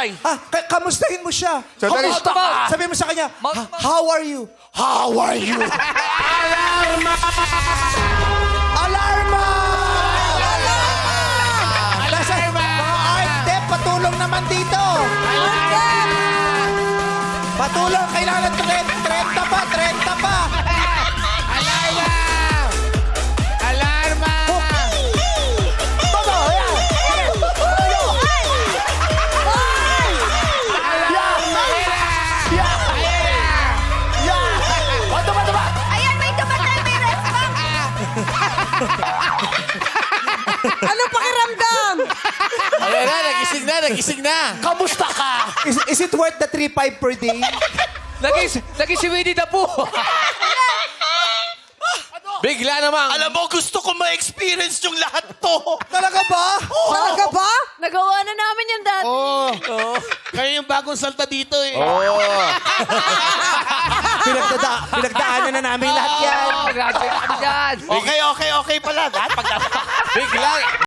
reply. Kamustahin mo siya. Kamusta ka? Sabi mo sa kanya, how are you? How are you? Alarma! Alarma! Mga arte, patulong naman dito. Patulong, kailangan 30 pa, 30 pa. Alarma! Alarma! Todo, yan. Ayan, may kabatay, may response. Ano pakiramdam? Ayan na, nagising na. Kamusta ka? Is it worth the 3.5 per day? Naging si Winnie the Pooh. Bigla namang. Alam mo, gusto ko ma-experience yung lahat to. Talaga ba? Talaga ba? Nagawa na namin yan dati. Kayo yung bagong salta dito eh. Pinagdaanan na namin lahat yan. Graduate kami dyan. Okay pala. Lahat Bigla.